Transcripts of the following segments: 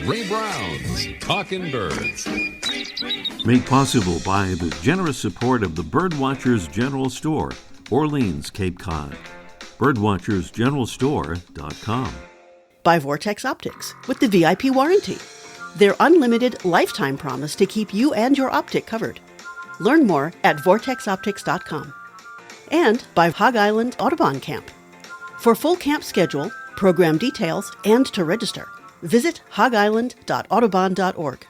Ray Brown's Talking Birds. Made possible by the generous support of the Birdwatchers General Store, Orleans, Cape Cod. Birdwatchersgeneralstore.com. By Vortex Optics with the VIP warranty. Their unlimited lifetime promise to keep you and your optic covered. Learn more at vortexoptics.com. And by Hog Island Audubon Camp. For full camp schedule, program details, and to register, visit hogisland.audubon.org.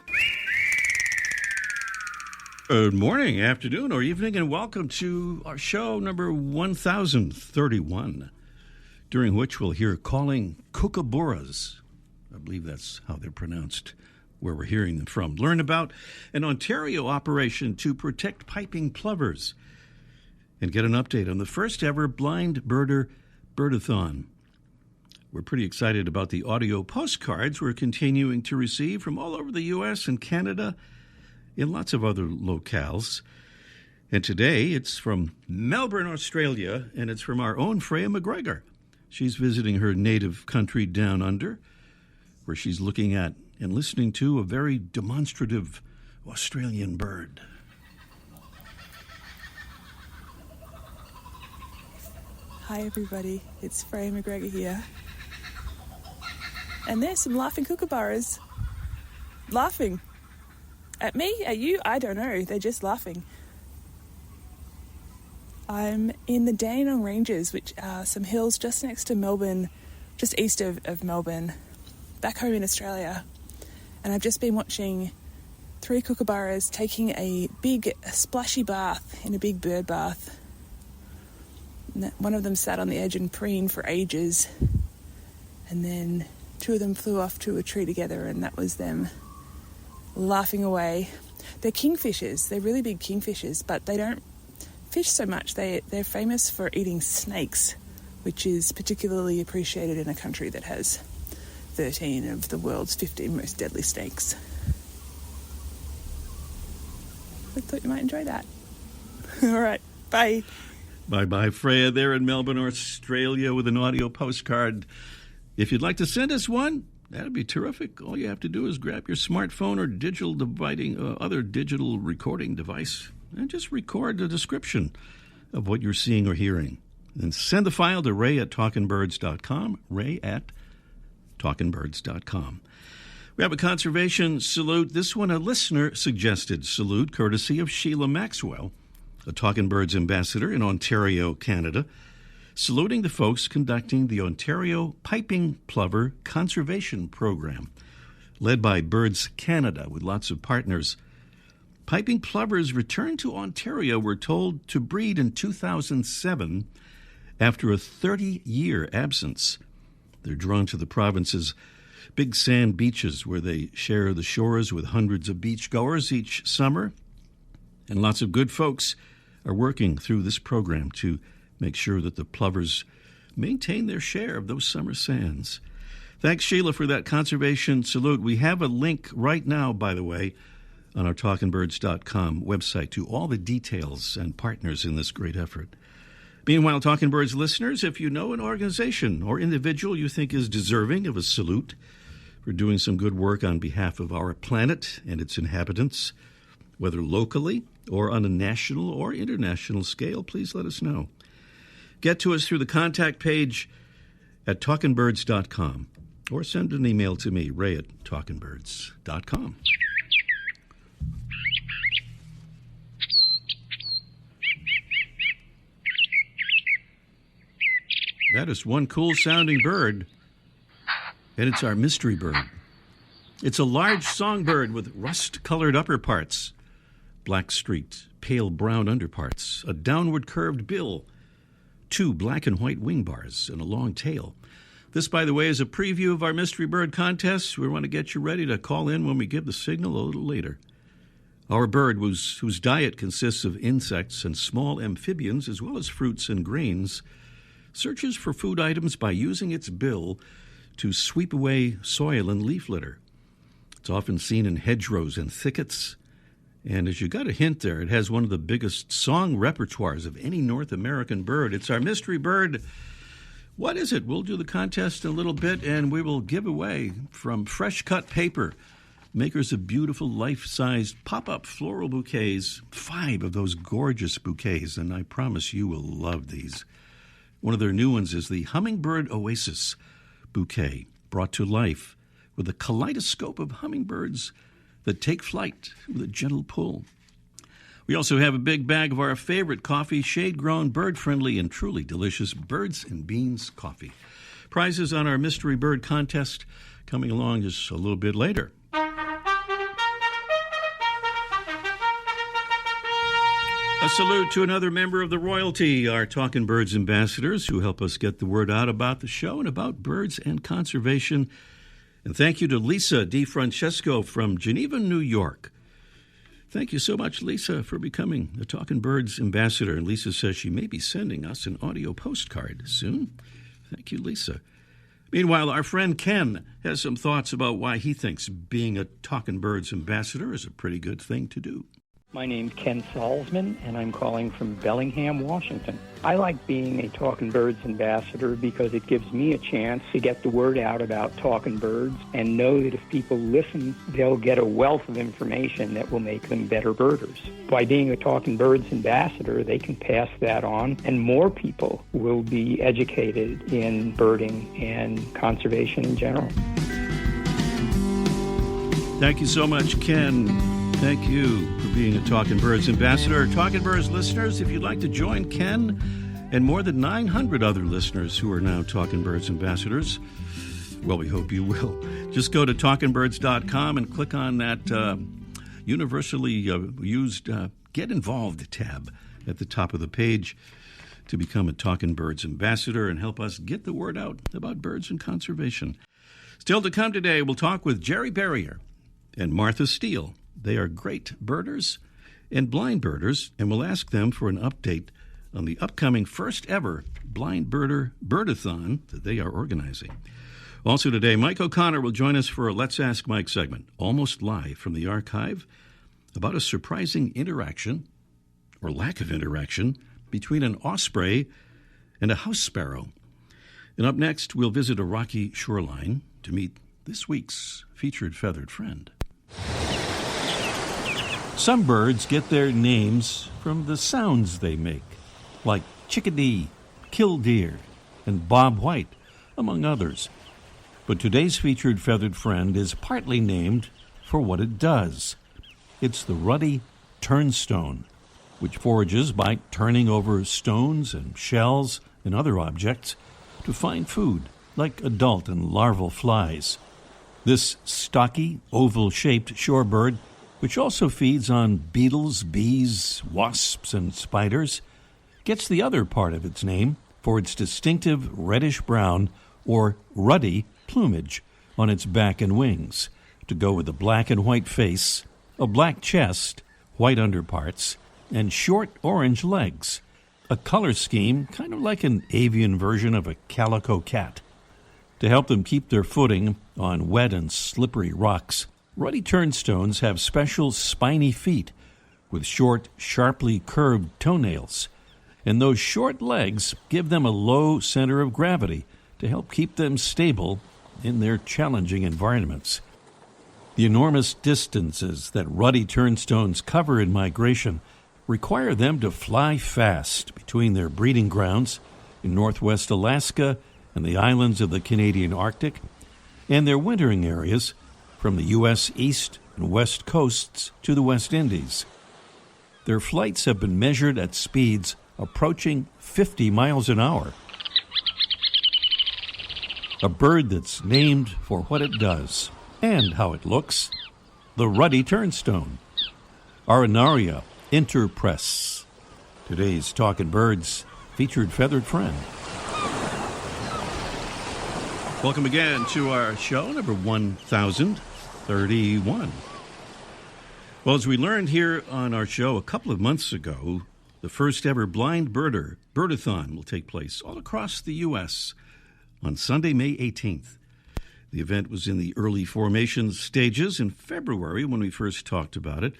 Good morning, afternoon, or evening, and welcome to our show number 1031, during which we'll hear calling kookaburras. I believe that's how they're pronounced, where we're hearing them from. Learn about an Ontario operation to protect piping plovers, and get an update on the first ever Blind Birder Bird-a-Thon. We're pretty excited about the audio postcards we're continuing to receive from all over the U.S. and Canada, in lots of other locales. And today it's from Melbourne, Australia, and it's from our own Freya McGregor. She's visiting her native country down under, where she's looking at and listening to a very demonstrative Australian bird. Hi everybody, it's Freya McGregor here. And there's some laughing kookaburras. Laughing. At me? At you? I don't know. They're just laughing. I'm in the Dandenong Ranges, which are some hills just next to Melbourne, just east of Melbourne, back home in Australia. And I've just been watching 3 kookaburras taking a splashy bath in a big bird bath. And one of them sat on the edge and preened for ages. And then 2 of them flew off to a tree together, and that was them laughing away. They're kingfishers. They're really big kingfishers, but they don't fish so much. They're famous for eating snakes, which is particularly appreciated in a country that has 13 of the world's 15 most deadly snakes. I thought you might enjoy that. All right, bye. Bye-bye, Freya, there in Melbourne, Australia, with an audio postcard. If you'd like to send us one, that'd be terrific. All you have to do is grab your smartphone or other digital recording device and just record the description of what you're seeing or hearing. Then send the file to ray@talkingbirds.com, ray@talkingbirds.com. We have a conservation salute. This one, a listener-suggested salute, courtesy of Sheila Maxwell, a Talking Birds ambassador in Ontario, Canada, saluting the folks conducting the Ontario Piping Plover Conservation Program, led by Birds Canada with lots of partners. Piping plovers returned to Ontario, we're told, to breed in 2007 after a 30-year absence. They're drawn to the province's big sand beaches, where they share the shores with hundreds of beachgoers each summer. And lots of good folks are working through this program to make sure that the plovers maintain their share of those summer sands. Thanks, Sheila, for that conservation salute. We have a link right now, by the way, on our talkingbirds.com website to all the details and partners in this great effort. Meanwhile, Talking Birds listeners, if you know an organization or individual you think is deserving of a salute for doing some good work on behalf of our planet and its inhabitants, whether locally or on a national or international scale, please let us know. Get to us through the contact page at talkingbirds.com or send an email to me, ray@talkingbirds.com. That is one cool-sounding bird, and it's our mystery bird. It's a large songbird with rust-colored upper parts, black streaked, pale brown underparts, a downward curved bill, 2 black and white wing bars, and a long tail. This, by the way, is a preview of our mystery bird contest. We want to get you ready to call in when we give the signal a little later. Our bird, whose diet consists of insects and small amphibians, as well as fruits and grains, searches for food items by using its bill to sweep away soil and leaf litter. It's often seen in hedgerows and thickets. And as you got a hint there, it has one of the biggest song repertoires of any North American bird. It's our mystery bird What is it? We'll do the contest in a little bit, and we will give away from Fresh Cut Paper, makers of beautiful life-sized pop-up floral bouquets, 5 of those gorgeous bouquets, and I promise you will love these. One of their new ones is the Hummingbird Oasis bouquet, brought to life with a kaleidoscope of hummingbirds that take flight with a gentle pull. We also have a big bag of our favorite coffee, shade-grown, bird-friendly, and truly delicious Birds and Beans coffee. Prizes on our Mystery Bird contest coming along just a little bit later. A salute to another member of the royalty, our Talkin' Birds ambassadors, who help us get the word out about the show and about birds and conservation. And thank you to Lisa DiFrancesco from Geneva, New York. Thank you so much, Lisa, for becoming a Talkin' Birds ambassador. And Lisa says she may be sending us an audio postcard soon. Thank you, Lisa. Meanwhile, our friend Ken has some thoughts about why he thinks being a Talkin' Birds ambassador is a pretty good thing to do. My name's Ken Salzman, and I'm calling from Bellingham, Washington. I like being a Talkin' Birds ambassador because it gives me a chance to get the word out about talking birds and know that if people listen, they'll get a wealth of information that will make them better birders. By being a Talkin' Birds ambassador, they can pass that on, and more people will be educated in birding and conservation in general. Thank you so much, Ken. Thank you for being a Talkin' Birds ambassador. Talkin' Birds listeners, if you'd like to join Ken and more than 900 other listeners who are now Talkin' Birds ambassadors, well, we hope you will. Just go to talkinbirds.com and click on that universally used Get Involved tab at the top of the page to become a Talkin' Birds ambassador and help us get the word out about birds and conservation. Still to come today, we'll talk with Jerry Berrier and Martha Steele. They are great birders and blind birders, and we'll ask them for an update on the upcoming first ever Blind Birder Bird-a-Thon that they are organizing. Also today, Mike O'Connor will join us for a Let's Ask Mike segment, almost live from the archive, about a surprising interaction, or lack of interaction, between an osprey and a house sparrow. And up next, we'll visit a rocky shoreline to meet this week's featured feathered friend. Some birds get their names from the sounds they make, like chickadee, killdeer, and bob white, among others. But today's featured feathered friend is partly named for what it does. It's the ruddy turnstone, which forages by turning over stones and shells and other objects to find food, like adult and larval flies. This stocky, oval-shaped shorebird, which also feeds on beetles, bees, wasps, and spiders, gets the other part of its name for its distinctive reddish-brown or ruddy plumage on its back and wings, to go with a black and white face, a black chest, white underparts, and short orange legs, a color scheme kind of like an avian version of a calico cat. To help them keep their footing on wet and slippery rocks, ruddy turnstones have special spiny feet with short, sharply curved toenails, and those short legs give them a low center of gravity to help keep them stable in their challenging environments. The enormous distances that ruddy turnstones cover in migration require them to fly fast between their breeding grounds in northwest Alaska and the islands of the Canadian Arctic, and their wintering areas from the U.S. east and west coasts to the West Indies. Their flights have been measured at speeds approaching 50 miles an hour. A bird that's named for what it does and how it looks, the ruddy turnstone, Arenaria interpress, today's Talkin' Birds featured feathered friend. Welcome again to our show, number 1031. Well, as we learned here on our show a couple of months ago, the first ever Blind Birder Bird-a-Thon will take place all across the U.S. on Sunday, May 18th. The event was in the early formation stages in February when we first talked about it,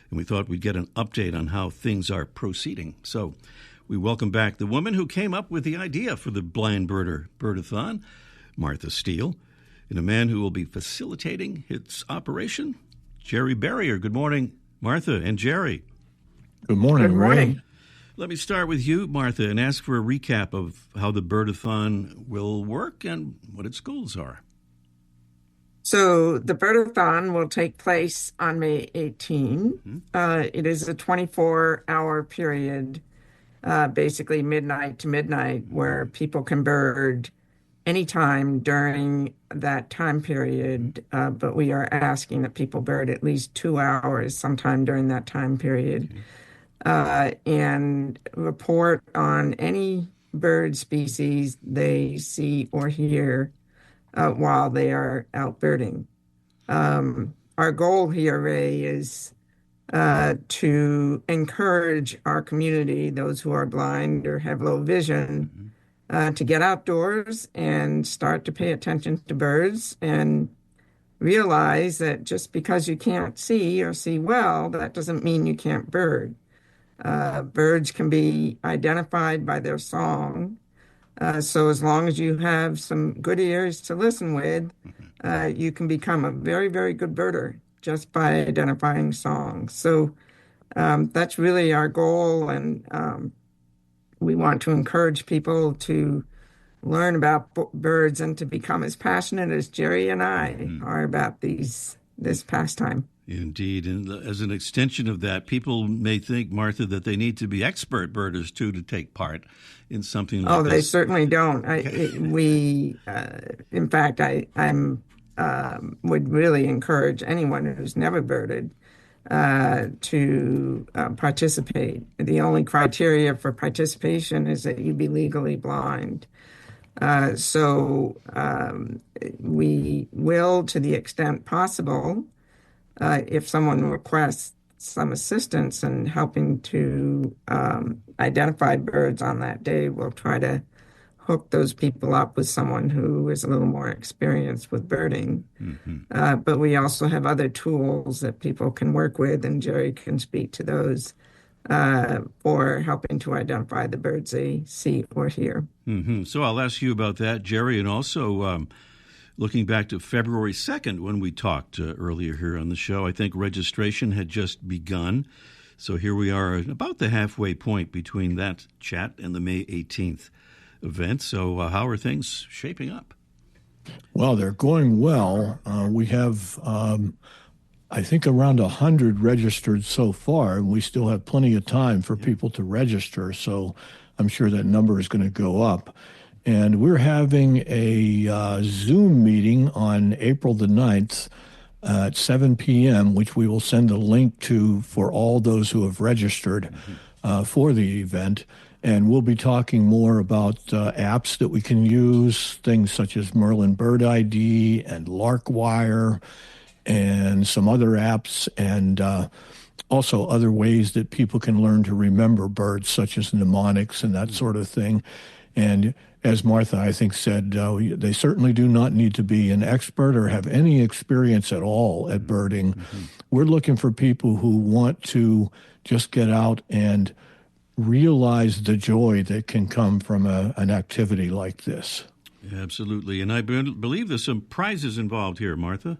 and we thought we'd get an update on how things are proceeding. So We welcome back the woman who came up with the idea for the Blind Birder Bird-a-Thon, Martha Steele, and a man who will be facilitating its operation, Jerry Berrier. Good morning, Martha and Jerry. Good morning, Good morning. Ray. Let me start with you, Martha, and ask for a recap of how the Bird-a-Thon will work and what its goals are. So the Bird-a-Thon will take place on May 18. It is a 24-hour period, basically midnight to midnight, where people can bird anytime during that time period. But we are asking that people bird at least 2 hours sometime during that time period. And report on any bird species they see or hear while they are out birding. Our goal here, Ray, is to encourage our community, those who are blind or have low vision, to get outdoors and start to pay attention to birds and realize that just because you can't see or see well, that doesn't mean you can't bird. Birds can be identified by their song. So as long as you have some good ears to listen with, you can become a very, very good birder just by identifying songs. So that's really our goal. And we want to encourage people to learn about birds and to become as passionate as Jerry and I are about this pastime. Indeed. And as an extension of that, people may think, Martha, that they need to be expert birders, too, to take part in something like this. Oh, they certainly don't. In fact, I would really encourage anyone who's never birded to participate. The only criteria for participation is that you be legally blind. So we will, to the extent possible, if someone requests some assistance in helping to identify birds on that day, we'll try to hook those people up with someone who is a little more experienced with birding. But we also have other tools that people can work with, and Jerry can speak to those for helping to identify the birds they see or hear. So I'll ask you about that, Jerry, and also looking back to February 2nd when we talked earlier here on the show, I think registration had just begun. So here we are at about the halfway point between that chat and the May 18th event. So how are things shaping up? Well, they're going well. We have, I think, around 100 registered so far, and we still have plenty of time for people to register. So I'm sure that number is going to go up. And we're having a Zoom meeting on April the 9th at 7 p.m., which we will send a link to for all those who have registered for the event. And we'll be talking more about apps that we can use, things such as Merlin Bird ID and Larkwire and some other apps, and also other ways that people can learn to remember birds, such as mnemonics and that sort of thing. And as Martha, I think, said, they certainly do not need to be an expert or have any experience at all at birding. We're looking for people who want to just get out and realize the joy that can come from an activity like this. Absolutely. And I believe there's some prizes involved here, Martha.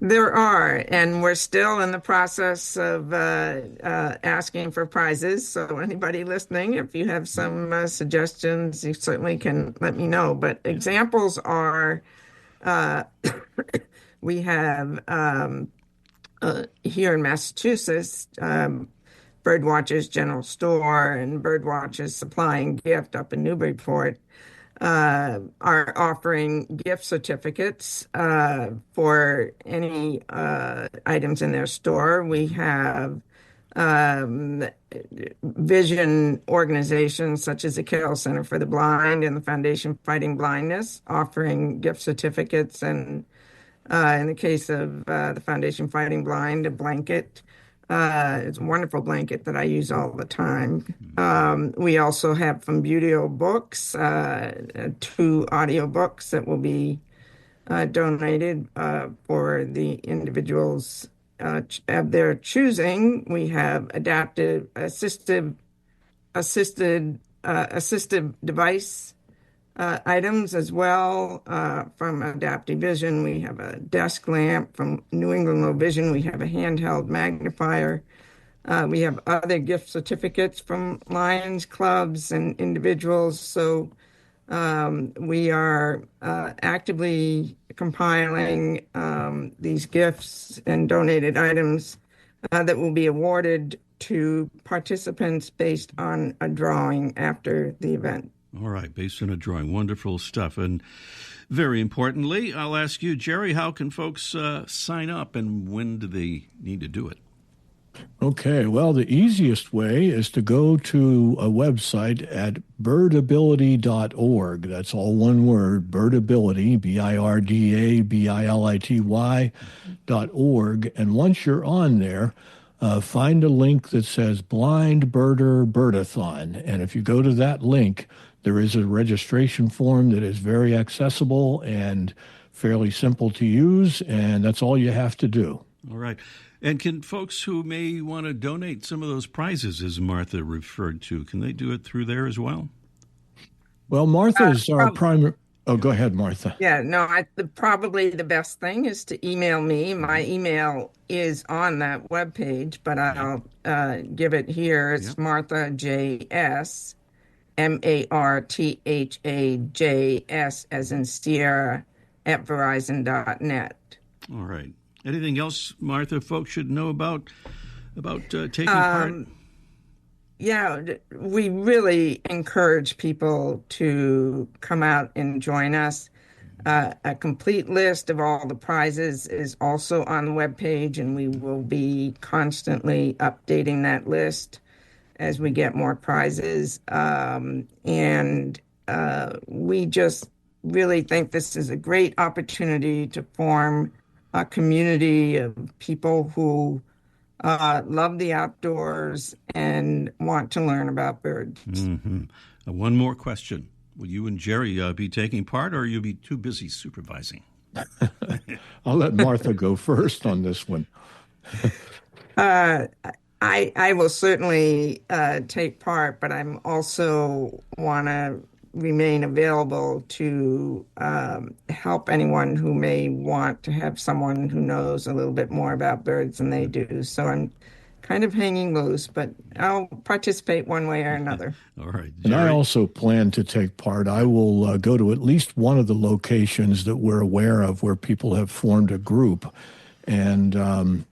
There are, and we're still in the process of asking for prizes. So anybody listening, if you have some suggestions, you certainly can let me know. But examples are, we have here in Massachusetts, Birdwatchers General Store and Birdwatchers Supply and Gift up in Newburyport are offering gift certificates for any items in their store. We have vision organizations such as the Carroll Center for the Blind and the Foundation Fighting Blindness offering gift certificates, and in the case of the Foundation Fighting Blind, a blanket. It's a wonderful blanket that I use all the time. We also have from Beauty Books, 2 audio books that will be donated for the individuals of their choosing. We have adaptive assistive assistive device items as well from Adaptive Vision. We have a desk lamp from New England Low Vision. We have a handheld magnifier. We have other gift certificates from Lions clubs and individuals. So we are actively compiling these gifts and donated items that will be awarded to participants based on a drawing after the event. All right, based on a drawing. Wonderful stuff. And very importantly, I'll ask you, Jerry, how can folks sign up and when do they need to do it? Okay, well, the easiest way is to go to a website at birdability.org. That's all one word, Birdability, BIRDABILITY.org. And once you're on there, find a link that says Blind Birder Bird-a-Thon. And if you go to that link, there is a registration form that is very accessible and fairly simple to use, and that's all you have to do. All right. And can folks who may want to donate some of those prizes, as Martha referred to, can they do it through there as well? Well, Martha is our primary. Oh, go ahead, Martha. Yeah, no, probably the best thing is to email me. My email is on that webpage, but I'll give it here. It's Martha JS, MarthaJS, as in Sierra, at Verizon.net. All right. Anything else, Martha, folks should know about taking part? Yeah, we really encourage people to come out and join us. A complete list of all the prizes is also on the webpage, and we will be constantly updating that list as we get more prizes. We just really think this is a great opportunity to form a community of people who love the outdoors and want to learn about birds. Mm-hmm. One more question. Will you and Jerry be taking part, or you'll be too busy supervising? I'll let Martha go first on this one. I will certainly take part, but I'm also want to remain available to help anyone who may want to have someone who knows a little bit more about birds than they do. So I'm kind of hanging loose, but I'll participate one way or another. All right. And I also plan to take part. I will go to at least one of the locations that we're aware of where people have formed a group, and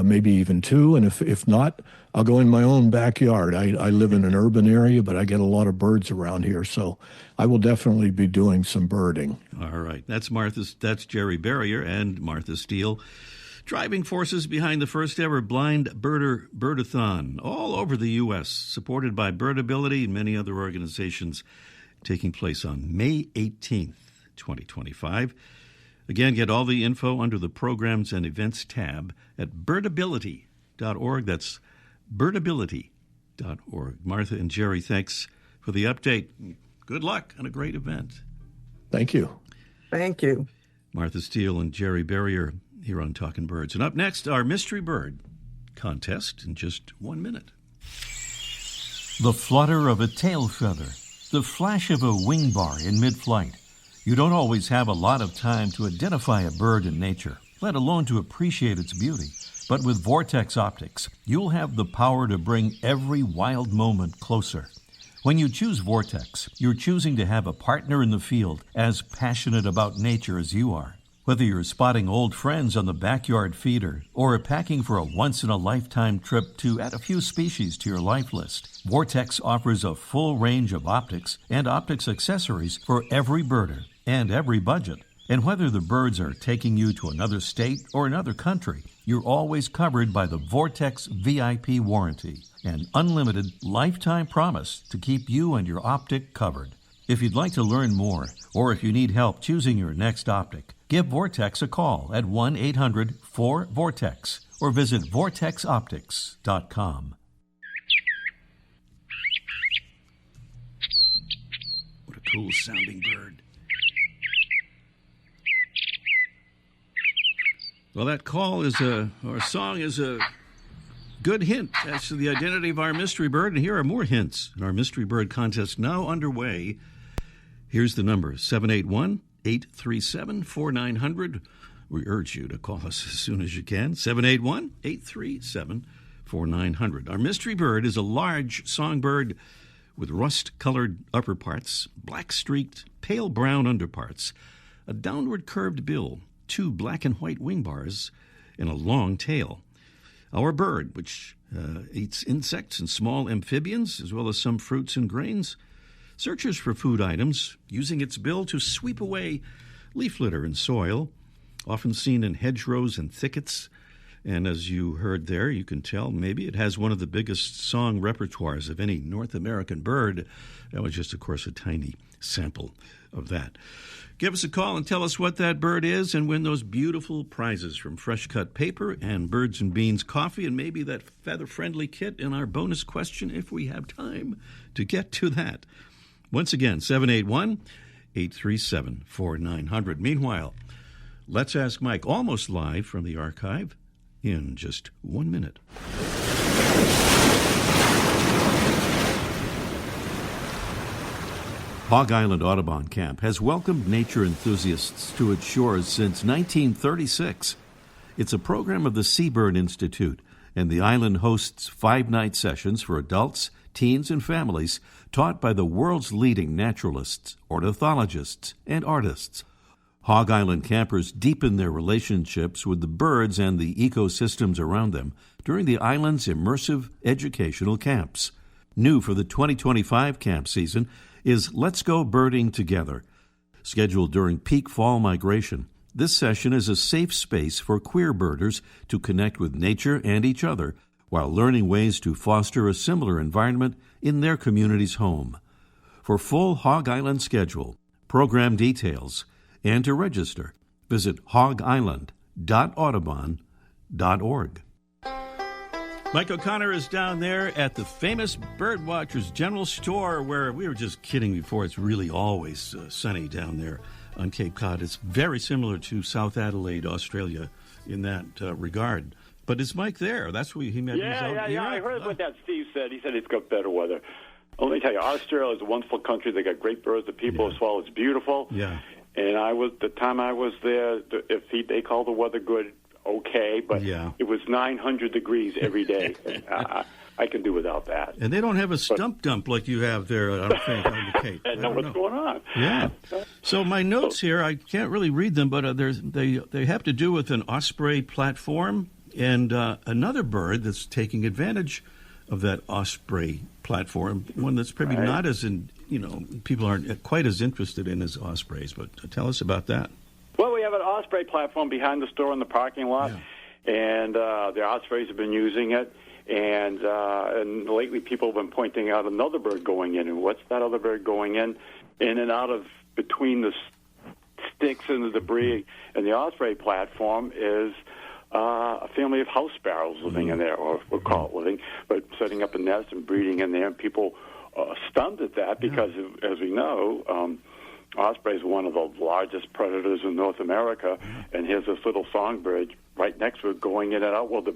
maybe even two. And if not, I'll go in my own backyard. I live in an urban area, but I get a lot of birds around here, so I will definitely be doing some birding. All right. That's Jerry Berrier and Martha Steele, driving forces behind the first ever Blind Birder Bird-a-Thon all over the U.S., supported by Birdability and many other organizations, taking place on May 18th, 2025. Again, get all the info under the Programs and Events tab at birdability.org. That's birdability.org. Martha and Jerry, thanks for the update. Good luck on a great event. Thank you. Thank you. Martha Steele and Jerry Berrier here on Talking Birds. And up next, our Mystery Bird contest in just 1 minute. The flutter of a tail feather, the flash of a wing bar in mid-flight. You don't always have a lot of time to identify a bird in nature, let alone to appreciate its beauty. But with Vortex Optics, you'll have the power to bring every wild moment closer. When you choose Vortex, you're choosing to have a partner in the field as passionate about nature as you are. Whether you're spotting old friends on the backyard feeder or packing for a once-in-a-lifetime trip to add a few species to your life list, Vortex offers a full range of optics and optics accessories for every birder and every budget. And whether the birds are taking you to another state or another country, you're always covered by the Vortex VIP warranty, an unlimited lifetime promise to keep you and your optic covered. If you'd like to learn more, or if you need help choosing your next optic, give Vortex a call at 1-800-4VORTEX or visit vortexoptics.com. What a cool sounding bird. Well, that call is or song is a Good hint as to the identity of our mystery bird, and here are more hints. Our mystery bird contest now underway. Here's the number, 781-837-4900. We urge you to call us as soon as you can, 781-837-4900. Our mystery bird is a large songbird with rust-colored upper parts, black-streaked, pale brown underparts, a downward curved bill, 2 black and white wing bars, and a long tail. Our bird, which eats insects and small amphibians, as well as some fruits and grains, searches for food items, using its bill to sweep away leaf litter and soil, often seen in hedgerows and thickets. And as you heard there, you can tell maybe it has one of the biggest song repertoires of any North American bird. That was just, of course, a tiny sample of that. Give us a call and tell us what that bird is and win those beautiful prizes from Fresh Cut Paper and Birds and Beans Coffee, and maybe that feather-friendly kit in our bonus question if we have time to get to that. Once again, 781-837-4900. Meanwhile, let's ask Mike, almost live from the archive, in just 1 minute. Hog Island Audubon Camp has welcomed nature enthusiasts to its shores since 1936. It's a program of the Seabird Institute, and the island hosts 5-night sessions for adults, teens, and families taught by the world's leading naturalists, ornithologists, and artists. Hog Island campers deepen their relationships with the birds and the ecosystems around them during the island's immersive educational camps. New for the 2025 camp season is Let's Go Birding Together. Scheduled during peak fall migration, this session is a safe space for queer birders to connect with nature and each other while learning ways to foster a similar environment in their community's home. For full Hog Island schedule, program details, and to register, visit hogisland.audubon.org. Mike O'Connor is down there at the famous Birdwatchers General Store, where we were just kidding before. It's really always sunny down there on Cape Cod. It's very similar to South Adelaide, Australia, in that regard. But is Mike there? That's what he meant. Yeah. I heard what that Steve said. He said it's got better weather. Let me tell you, Australia is a wonderful country. They got great birds. The people as well. It's beautiful. Yeah. And the time I was there, they call the weather good, okay, but it was 900 degrees every day. I can do without that. And they don't have a stump dump like you have there, I don't think, on the Cape. I know what's going on. Yeah. So my notes here, I can't really read them, but they have to do with an Osprey platform and another bird that's taking advantage of that Osprey platform, one that's probably not as people aren't quite as interested in as Ospreys. But tell us about that. Well, we have an Osprey platform behind the store in the parking lot, and the Ospreys have been using it. And lately people have been pointing out another bird going in. And what's that other bird going in and out of between the sticks and the debris? And the Osprey platform is a family of house sparrows living in there, or we'll call it living, but setting up a nest and breeding in there. And people are stunned at that because, as we know, Osprey is one of the largest predators in North America, and here's this little songbird right next to it going in and out. Well, the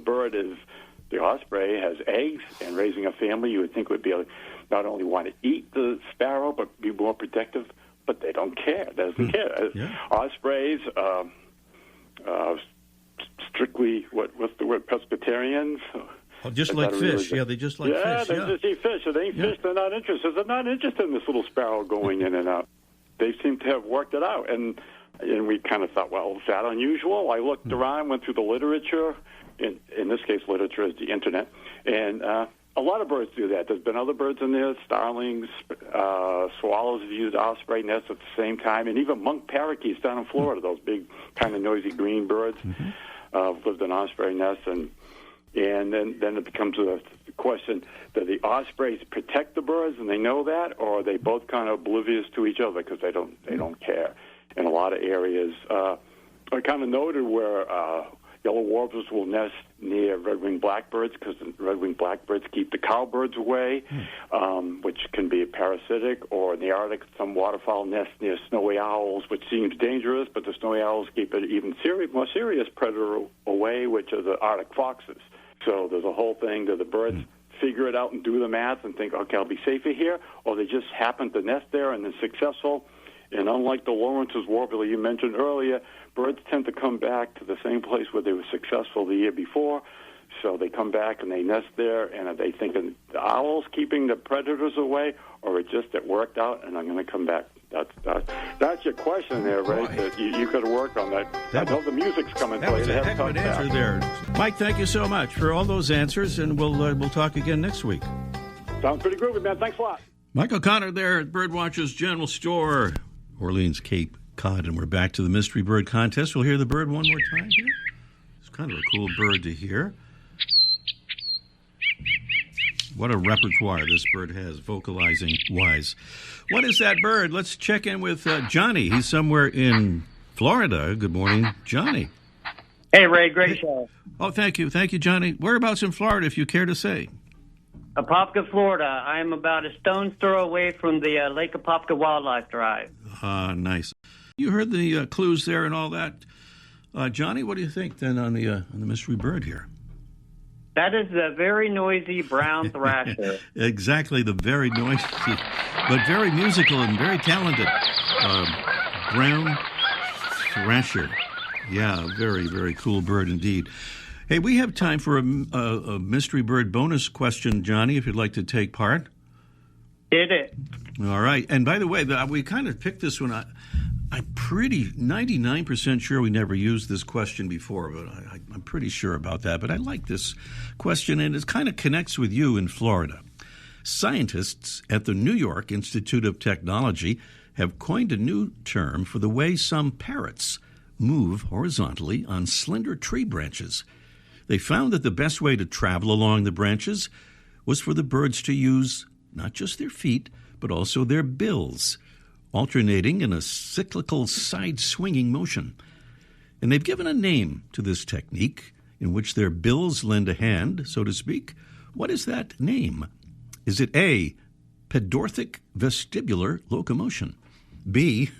Osprey has eggs and raising a family. You would think would be not only want to eat the sparrow, but be more protective, but they don't care. They doesn't care. Ospreys, strictly, what's the word, pescatarians? Oh, just like fish. They just like fish. They just eat fish. If they eat fish, they're not interested. They're not interested in this little sparrow going in and out. They seem to have worked it out. And we kind of thought, well, is that unusual? I looked around, went through the literature. In this case, literature is the Internet. And a lot of birds do that. There's been other birds in there, starlings, swallows have used osprey nests at the same time, and even monk parakeets down in Florida, those big kind of noisy green birds, lived in osprey nests. And then it becomes a question, do the ospreys protect the birds and they know that, or are they both kind of oblivious to each other because they don't care? In a lot of areas, I kind of noted where yellow warblers will nest near red-winged blackbirds because the red-winged blackbirds keep the cowbirds away, which can be parasitic. Or in the Arctic, some waterfowl nest near snowy owls, which seems dangerous, but the snowy owls keep an even more serious predator away, which are the Arctic foxes. So there's a whole thing. Do the birds figure it out and do the math and think, okay, I'll be safer here, or they just happen to nest there and they're successful? And unlike the Lawrence's warbler you mentioned earlier, birds tend to come back to the same place where they were successful the year before. So they come back and they nest there, and are they thinking the owl's keeping the predators away, or it just it worked out and I'm going to come back? That's your question there, Ray. That you could work on that. I know the music's coming for you. That was a heck of an answer there. Mike, thank you so much for all those answers, and we'll talk again next week. Sounds pretty groovy, man. Thanks a lot. Mike O'Connor there at Birdwatchers General Store, Orleans, Cape Cod, and we're back to the Mystery Bird Contest. We'll hear the bird one more time here. It's kind of a cool bird to hear. What a repertoire this bird has, vocalizing-wise. What is that bird? Let's check in with Johnny. He's somewhere in Florida. Good morning, Johnny. Hey, Ray. Great show. Oh, thank you. Thank you, Johnny. Whereabouts in Florida, if you care to say? Apopka, Florida. I'm about a stone's throw away from the Lake Apopka Wildlife Drive. Nice. You heard the clues there and all that. Johnny, what do you think then on the mystery bird here? That is a very noisy brown thrasher. Exactly, the very noisy, but very musical and very talented brown thrasher. Yeah, very, very cool bird indeed. Hey, we have time for a mystery bird bonus question, Johnny, if you'd like to take part. Did it. All right. And by the way, we kind of picked this one. I'm pretty 99% sure we never used this question before, but I'm pretty sure about that. But I like this question, and it kind of connects with you in Florida. Scientists at the New York Institute of Technology have coined a new term for the way some parrots move horizontally on slender tree branches. They found that the best way to travel along the branches was for the birds to use not just their feet, but also their bills, alternating in a cyclical side-swinging motion. And they've given a name to this technique in which their bills lend a hand, so to speak. What is that name? Is it A, pedorthic vestibular locomotion, B,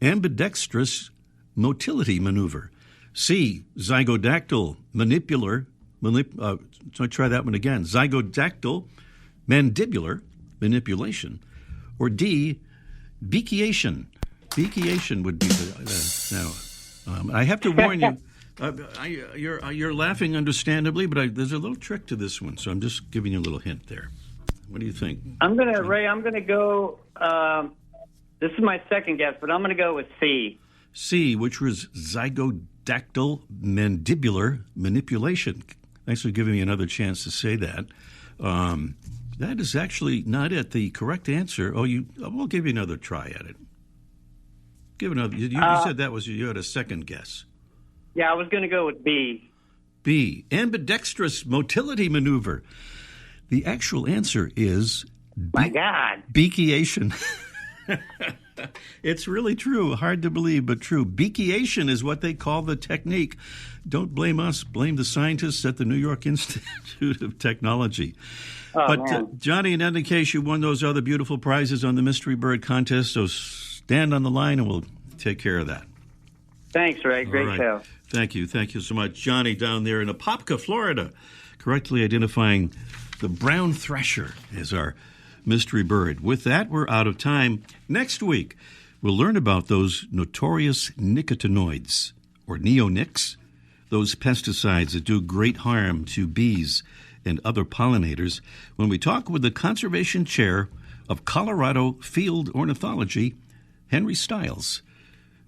ambidextrous motility maneuver, C, zygodactyl zygodactyl mandibular manipulation, or D, beakiation. Beakiation would be the I have to warn you. You're laughing understandably, but there's a little trick to this one, so I'm just giving you a little hint there. What do you think? I'm gonna go. This is my second guess, but I'm gonna go with C. C, which was zygodactyl mandibular manipulation. Thanks for giving me another chance to say that. That is actually not it. The correct answer. We'll give you another try at it. Give another. You said that was you had a second guess. Yeah, I was going to go with B. B, ambidextrous motility maneuver. The actual answer is my God, beakiation. It's really true. Hard to believe, but true. Beakiation is what they call the technique. Don't blame us. Blame the scientists at the New York Institute of Technology. Johnny, in any case, you won those other beautiful prizes on the Mystery Bird Contest, so stand on the line and we'll take care of that. Thanks, Ray. Great show. Thank you. Thank you so much. Johnny down there in Apopka, Florida, correctly identifying the brown thrasher as our mystery bird. With that, we're out of time. Next week, we'll learn about those notorious nicotinoids, or neonics, those pesticides that do great harm to bees and other pollinators, when we talk with the Conservation Chair of Colorado Field Ornithology, Henry Stiles.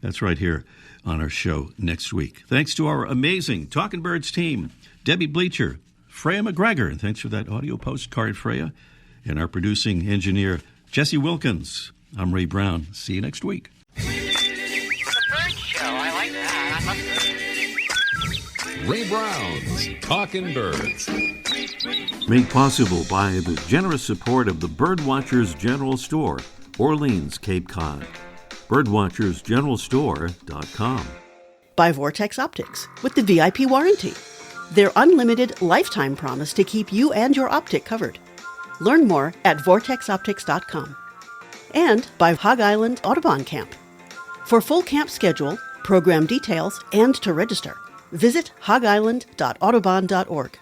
That's right here on our show next week. Thanks to our amazing Talking Birds team, Debbie Bleacher, Freya McGregor, and thanks for that audio postcard, Freya, and our producing engineer, Jesse Wilkins. I'm Ray Brown. See you next week. The bird show. I like that. I love it. Ray Brown's Talking Birds. Made possible by the generous support of the Birdwatchers General Store, Orleans, Cape Cod. Birdwatchersgeneralstore.com. By Vortex Optics with the VIP warranty. Their unlimited lifetime promise to keep you and your optic covered. Learn more at vortexoptics.com. And by Hog Island Audubon Camp. For full camp schedule, program details, and to register, visit hogisland.audubon.org.